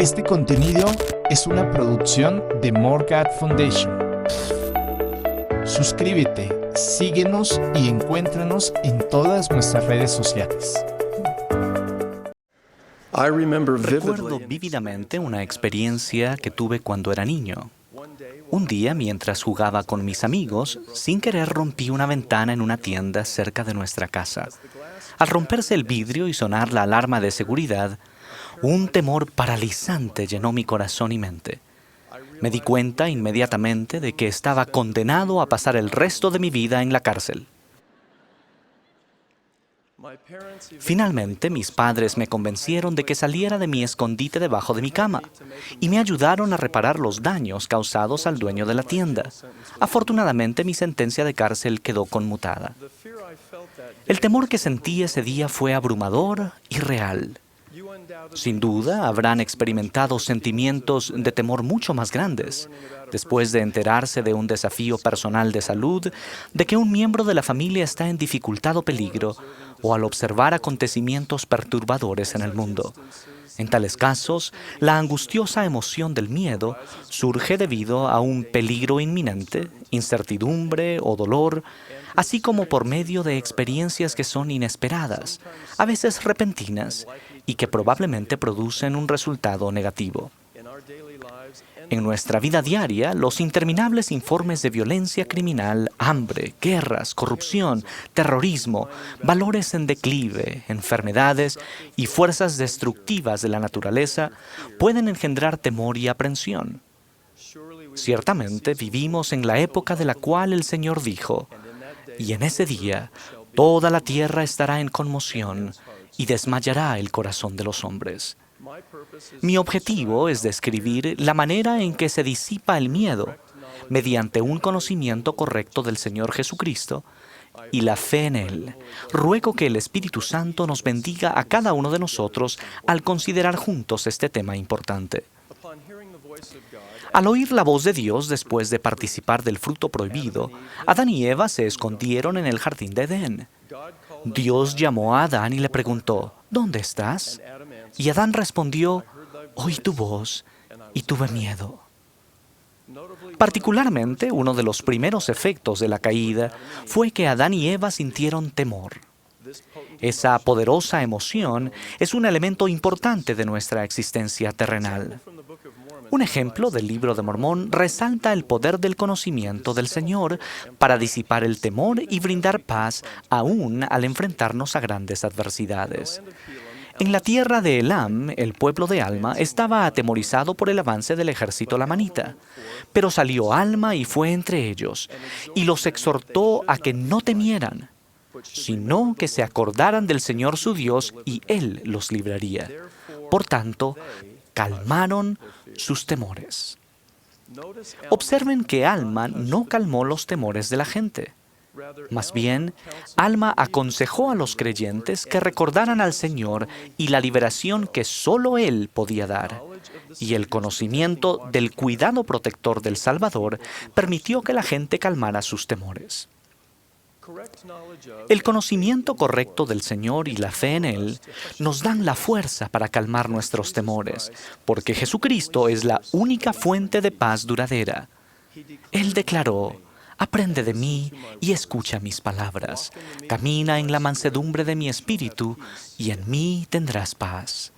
Este contenido es una producción de Morgat Foundation. Suscríbete, síguenos y encuéntranos en todas nuestras redes sociales. Recuerdo vívidamente una experiencia que tuve cuando era niño. Un día, mientras jugaba con mis amigos, sin querer rompí una ventana en una tienda cerca de nuestra casa. Al romperse el vidrio y sonar la alarma de seguridad, un temor paralizante llenó mi corazón y mente. Me di cuenta inmediatamente de que estaba condenado a pasar el resto de mi vida en la cárcel. Finalmente, mis padres me convencieron de que saliera de mi escondite debajo de mi cama y me ayudaron a reparar los daños causados al dueño de la tienda. Afortunadamente, mi sentencia de cárcel quedó conmutada. El temor que sentí ese día fue abrumador y real. Sin duda, habrán experimentado sentimientos de temor mucho más grandes, después de enterarse de un desafío personal de salud, de que un miembro de la familia está en dificultad o peligro, o al observar acontecimientos perturbadores en el mundo. En tales casos, la angustiosa emoción del miedo surge debido a un peligro inminente, incertidumbre o dolor, así como por medio de experiencias que son inesperadas, a veces repentinas, y que probablemente producen un resultado negativo. En nuestra vida diaria, los interminables informes de violencia criminal, hambre, guerras, corrupción, terrorismo, valores en declive, enfermedades y fuerzas destructivas de la naturaleza pueden engendrar temor y aprensión. Ciertamente vivimos en la época de la cual el Señor dijo: «Y en ese día toda la tierra estará en conmoción y desmayará el corazón de los hombres». Mi objetivo es describir la manera en que se disipa el miedo mediante un conocimiento correcto del Señor Jesucristo y la fe en Él. Ruego que el Espíritu Santo nos bendiga a cada uno de nosotros al considerar juntos este tema importante. Al oír la voz de Dios después de participar del fruto prohibido, Adán y Eva se escondieron en el jardín de Edén. Dios llamó a Adán y le preguntó: «¿Dónde estás?». Y Adán respondió: «Oí tu voz y tuve miedo». Particularmente, uno de los primeros efectos de la caída fue que Adán y Eva sintieron temor. Esa poderosa emoción es un elemento importante de nuestra existencia terrenal. Un ejemplo del Libro de Mormón resalta el poder del conocimiento del Señor para disipar el temor y brindar paz aún al enfrentarnos a grandes adversidades. En la tierra de Elam, el pueblo de Alma estaba atemorizado por el avance del ejército lamanita. Pero salió Alma y fue entre ellos, y los exhortó a que no temieran, sino que se acordaran del Señor su Dios, y Él los libraría. Por tanto, calmaron sus temores. Observen que Alma no calmó los temores de la gente. Más bien, Alma aconsejó a los creyentes que recordaran al Señor y la liberación que solo Él podía dar. Y el conocimiento del cuidado protector del Salvador permitió que la gente calmara sus temores. El conocimiento correcto del Señor y la fe en Él nos dan la fuerza para calmar nuestros temores, porque Jesucristo es la única fuente de paz duradera. Él declaró: «Aprende de mí y escucha mis palabras. Camina en la mansedumbre de mi espíritu y en mí tendrás paz».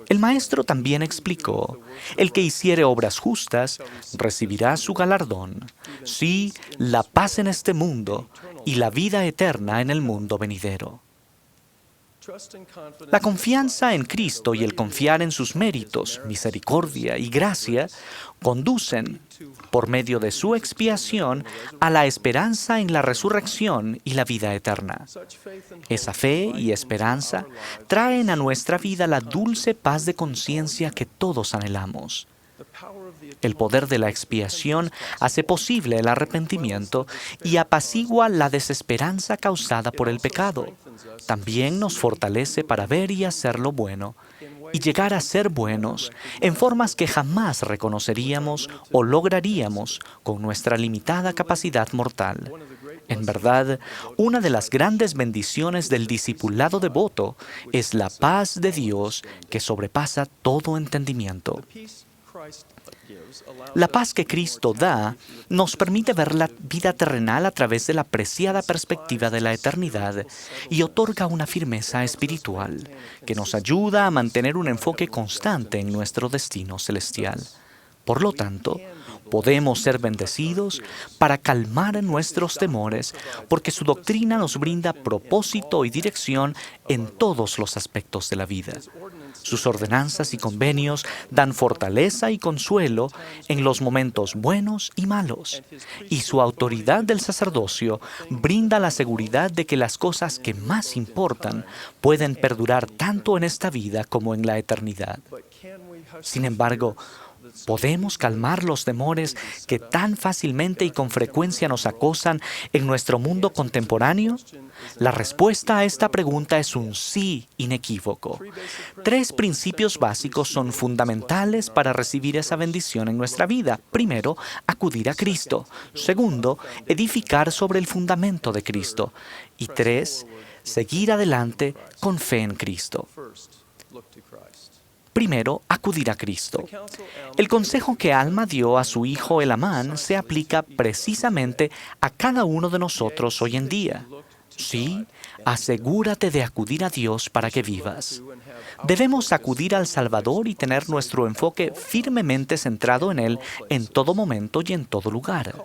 El Maestro también explicó: «El que hiciere obras justas recibirá su galardón, sí, la paz en este mundo y la vida eterna en el mundo venidero». La confianza en Cristo y el confiar en sus méritos, misericordia y gracia conducen, por medio de su expiación, a la esperanza en la resurrección y la vida eterna. Esa fe y esperanza traen a nuestra vida la dulce paz de conciencia que todos anhelamos. El poder de la expiación hace posible el arrepentimiento y apacigua la desesperanza causada por el pecado. También nos fortalece para ver y hacer lo bueno y llegar a ser buenos en formas que jamás reconoceríamos o lograríamos con nuestra limitada capacidad mortal. En verdad, una de las grandes bendiciones del discipulado devoto es la paz de Dios que sobrepasa todo entendimiento. La paz que Cristo da nos permite ver la vida terrenal a través de la preciada perspectiva de la eternidad y otorga una firmeza espiritual que nos ayuda a mantener un enfoque constante en nuestro destino celestial. Por lo tanto, podemos ser bendecidos para calmar nuestros temores porque su doctrina nos brinda propósito y dirección en todos los aspectos de la vida. Sus ordenanzas y convenios dan fortaleza y consuelo en los momentos buenos y malos, y su autoridad del sacerdocio brinda la seguridad de que las cosas que más importan pueden perdurar tanto en esta vida como en la eternidad. Sin embargo, ¿podemos calmar los temores que tan fácilmente y con frecuencia nos acosan en nuestro mundo contemporáneo? La respuesta a esta pregunta es un sí inequívoco. 3 principios básicos son fundamentales para recibir esa bendición en nuestra vida. Primero, acudir a Cristo. Segundo, edificar sobre el fundamento de Cristo. Y 3, seguir adelante con fe en Cristo. Primero, acudir a Cristo. El consejo que Alma dio a su hijo Elamán se aplica precisamente a cada uno de nosotros hoy en día. Sí, asegúrate de acudir a Dios para que vivas. Debemos acudir al Salvador y tener nuestro enfoque firmemente centrado en Él en todo momento y en todo lugar.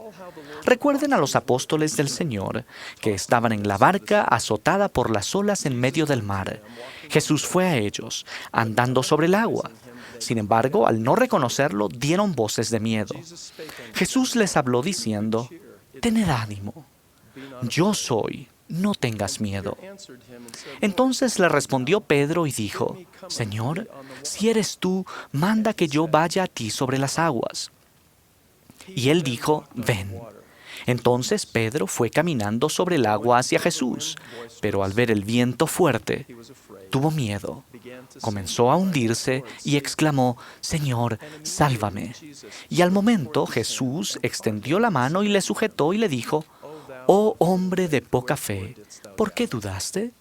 Recuerden a los apóstoles del Señor, que estaban en la barca azotada por las olas en medio del mar. Jesús fue a ellos, andando sobre el agua. Sin embargo, al no reconocerlo, dieron voces de miedo. Jesús les habló diciendo, «Tened ánimo, yo soy, no tengas miedo». Entonces le respondió Pedro y dijo, «Señor, si eres tú, manda que yo vaya a ti sobre las aguas». Y él dijo, «Ven». Entonces Pedro fue caminando sobre el agua hacia Jesús, pero al ver el viento fuerte, tuvo miedo. Comenzó a hundirse y exclamó, «Señor, sálvame». Y al momento Jesús extendió la mano y le sujetó y le dijo, «Oh hombre de poca fe, ¿por qué dudaste?».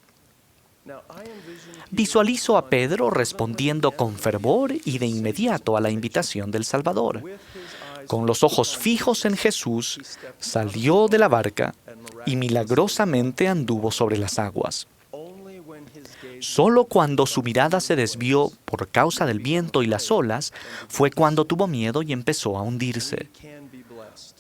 Visualizo a Pedro respondiendo con fervor y de inmediato a la invitación del Salvador. Con los ojos fijos en Jesús, salió de la barca y milagrosamente anduvo sobre las aguas. Solo cuando su mirada se desvió por causa del viento y las olas, fue cuando tuvo miedo y empezó a hundirse.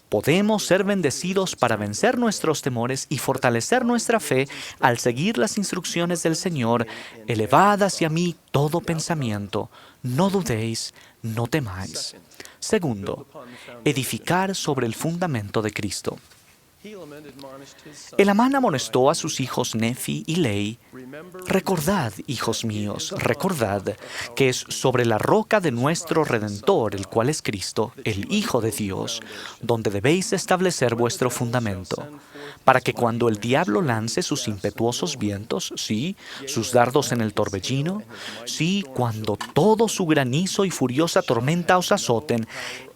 Podemos ser bendecidos para vencer nuestros temores y fortalecer nuestra fe al seguir las instrucciones del Señor. Elevad hacia mí todo pensamiento, no dudéis, no temáis. Segundo, edificar sobre el fundamento de Cristo. Elamán amonestó a sus hijos Nefi y Lei, «Recordad, hijos míos, recordad que es sobre la roca de nuestro Redentor, el cual es Cristo, el Hijo de Dios, donde debéis establecer vuestro fundamento, para que cuando el diablo lance sus impetuosos vientos, sí, sus dardos en el torbellino, sí, cuando todo su granizo y furiosa tormenta os azoten,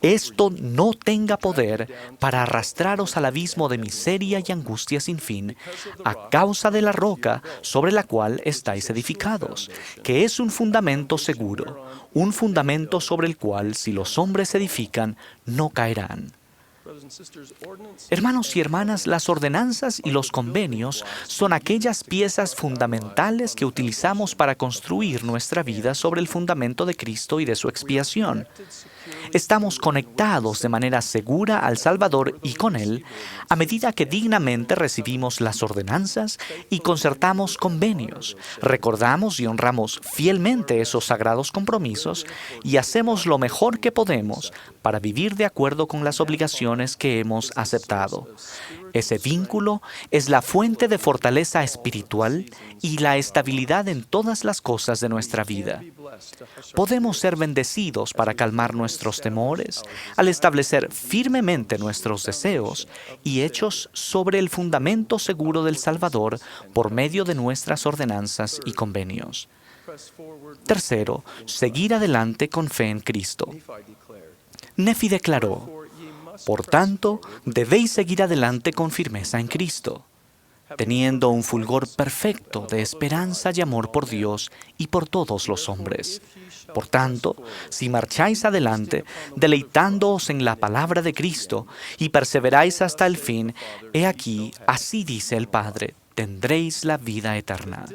esto no tenga poder para arrastraros al abismo de miseria y angustia sin fin, a causa de la roca sobre la cual estáis edificados, que es un fundamento seguro, un fundamento sobre el cual, si los hombres edifican, no caerán». Hermanos y hermanas, las ordenanzas y los convenios son aquellas piezas fundamentales que utilizamos para construir nuestra vida sobre el fundamento de Cristo y de su expiación. Estamos conectados de manera segura al Salvador y con Él a medida que dignamente recibimos las ordenanzas y concertamos convenios, recordamos y honramos fielmente esos sagrados compromisos y hacemos lo mejor que podemos para vivir de acuerdo con las obligaciones que hemos aceptado. Ese vínculo es la fuente de fortaleza espiritual y la estabilidad en todas las cosas de nuestra vida. Podemos ser bendecidos para calmar nuestros temores al establecer firmemente nuestros deseos y hechos sobre el fundamento seguro del Salvador por medio de nuestras ordenanzas y convenios. Tercero, seguir adelante con fe en Cristo. Nefi declaró, Por tanto, debéis seguir adelante con firmeza en Cristo, teniendo un fulgor perfecto de esperanza y amor por Dios y por todos los hombres. Por tanto, si marcháis adelante, deleitándoos en la palabra de Cristo y perseveráis hasta el fin, he aquí, así dice el Padre, tendréis la vida eterna.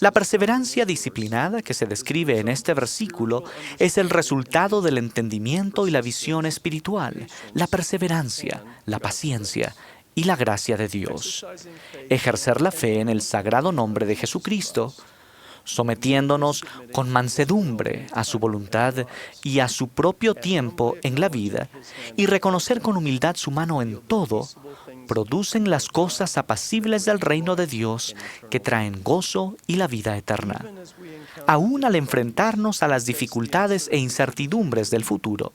La perseverancia disciplinada que se describe en este versículo es el resultado del entendimiento y la visión espiritual, la perseverancia, la paciencia y la gracia de Dios. Ejercer la fe en el sagrado nombre de Jesucristo, sometiéndonos con mansedumbre a su voluntad y a su propio tiempo en la vida, y reconocer con humildad su mano en todo, producen las cosas apacibles del reino de Dios que traen gozo y la vida eterna. Aún al enfrentarnos a las dificultades e incertidumbres del futuro,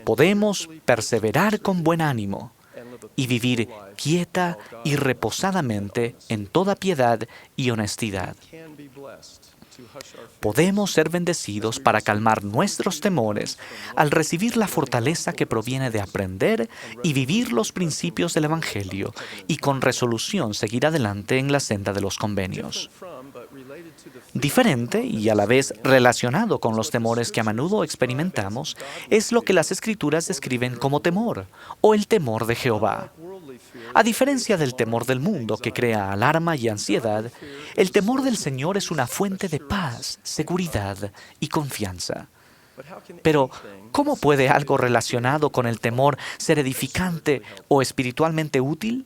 podemos perseverar con buen ánimo y vivir quieta y reposadamente en toda piedad y honestidad. Podemos ser bendecidos para calmar nuestros temores al recibir la fortaleza que proviene de aprender y vivir los principios del Evangelio y con resolución seguir adelante en la senda de los convenios. Diferente y a la vez relacionado con los temores que a menudo experimentamos es lo que las Escrituras describen como temor o el temor de Jehová. A diferencia del temor del mundo que crea alarma y ansiedad, el temor del Señor es una fuente de paz, seguridad y confianza. Pero, ¿cómo puede algo relacionado con el temor ser edificante o espiritualmente útil?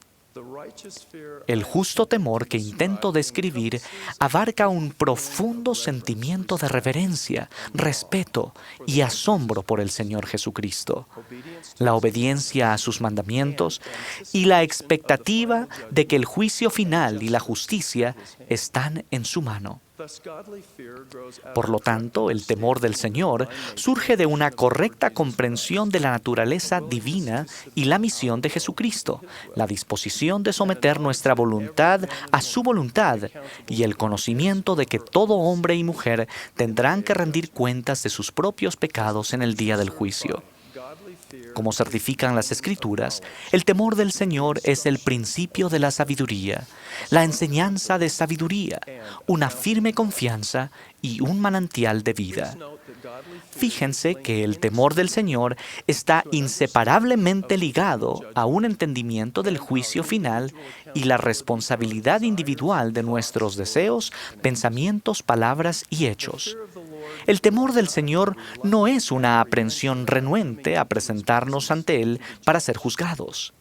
El justo temor que intento describir abarca un profundo sentimiento de reverencia, respeto y asombro por el Señor Jesucristo, la obediencia a sus mandamientos y la expectativa de que el juicio final y la justicia están en su mano. Por lo tanto, el temor del Señor surge de una correcta comprensión de la naturaleza divina y la misión de Jesucristo, la disposición de someter nuestra voluntad a su voluntad y el conocimiento de que todo hombre y mujer tendrán que rendir cuentas de sus propios pecados en el día del juicio. Como certifican las Escrituras, el temor del Señor es el principio de la sabiduría, la enseñanza de sabiduría, una firme confianza y un manantial de vida. Fíjense que el temor del Señor está inseparablemente ligado a un entendimiento del juicio final y la responsabilidad individual de nuestros deseos, pensamientos, palabras y hechos. El temor del Señor no es una aprensión renuente a presentarnos ante Él para ser juzgados.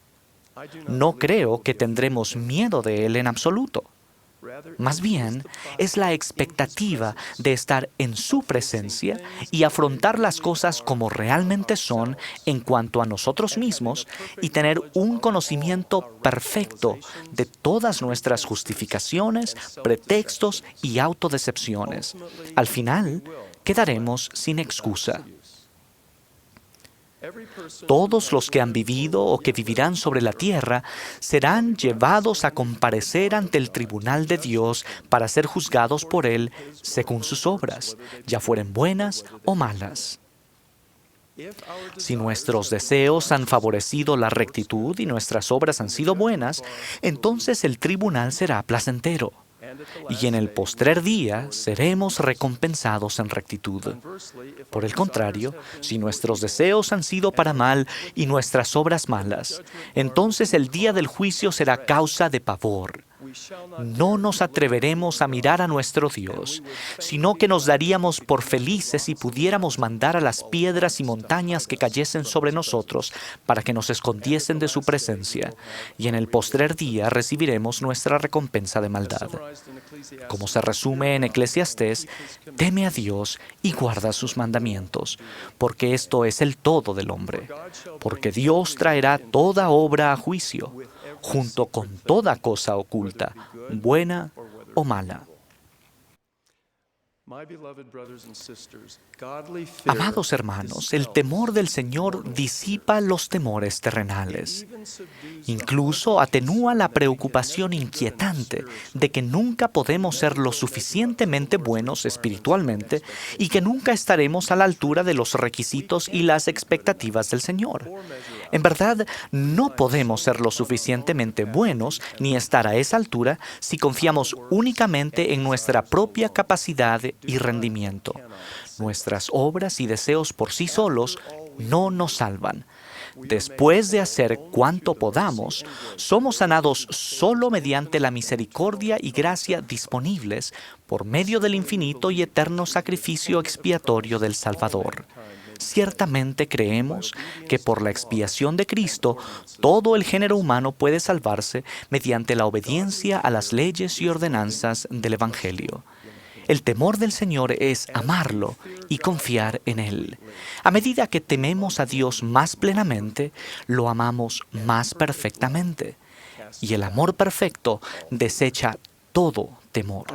No creo que tendremos miedo de Él en absoluto. Más bien, es la expectativa de estar en su presencia y afrontar las cosas como realmente son en cuanto a nosotros mismos y tener un conocimiento perfecto de todas nuestras justificaciones, pretextos y autodecepciones. Al final, quedaremos sin excusa. Todos los que han vivido o que vivirán sobre la tierra serán llevados a comparecer ante el tribunal de Dios para ser juzgados por Él según sus obras, ya fueren buenas o malas. Si nuestros deseos han favorecido la rectitud y nuestras obras han sido buenas, entonces el tribunal será placentero. Y en el postrer día seremos recompensados en rectitud. Por el contrario, si nuestros deseos han sido para mal y nuestras obras malas, entonces el día del juicio será causa de pavor. No nos atreveremos a mirar a nuestro Dios, sino que nos daríamos por felices si pudiéramos mandar a las piedras y montañas que cayesen sobre nosotros para que nos escondiesen de su presencia, y en el postrer día recibiremos nuestra recompensa de maldad. Como se resume en Eclesiastés, teme a Dios y guarda sus mandamientos, porque esto es el todo del hombre, porque Dios traerá toda obra a juicio, junto con toda cosa oculta, buena o mala. Amados hermanos, el temor del Señor disipa los temores terrenales. Incluso atenúa la preocupación inquietante de que nunca podemos ser lo suficientemente buenos espiritualmente y que nunca estaremos a la altura de los requisitos y las expectativas del Señor. En verdad, no podemos ser lo suficientemente buenos ni estar a esa altura si confiamos únicamente en nuestra propia capacidad y rendimiento. Nuestras obras y deseos por sí solos no nos salvan. Después de hacer cuanto podamos, somos sanados solo mediante la misericordia y gracia disponibles por medio del infinito y eterno sacrificio expiatorio del Salvador. Ciertamente creemos que por la expiación de Cristo, todo el género humano puede salvarse mediante la obediencia a las leyes y ordenanzas del Evangelio. El temor del Señor es amarlo y confiar en Él. A medida que tememos a Dios más plenamente, lo amamos más perfectamente. Y el amor perfecto desecha todo temor.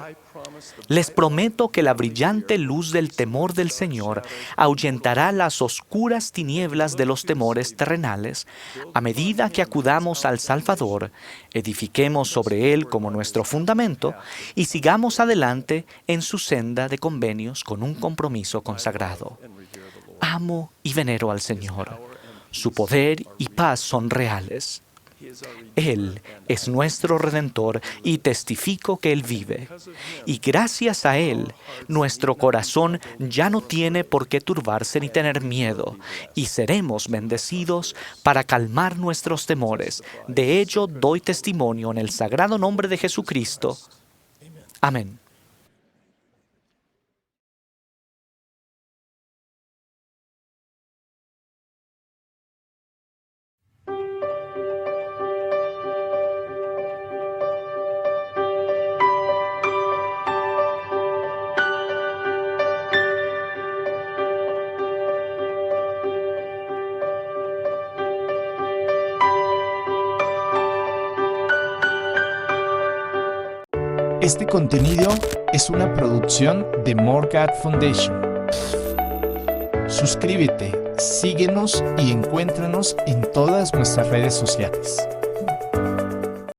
Les prometo que la brillante luz del temor del Señor ahuyentará las oscuras tinieblas de los temores terrenales a medida que acudamos al Salvador, edifiquemos sobre Él como nuestro fundamento y sigamos adelante en su senda de convenios con un compromiso consagrado. Amo y venero al Señor. Su poder y paz son reales. Él es nuestro Redentor y testifico que Él vive. Y gracias a Él, nuestro corazón ya no tiene por qué turbarse ni tener miedo, y seremos bendecidos para calmar nuestros temores. De ello doy testimonio en el sagrado nombre de Jesucristo. Amén. Este contenido es una producción de More God Foundation. Suscríbete, síguenos y encuéntranos en todas nuestras redes sociales.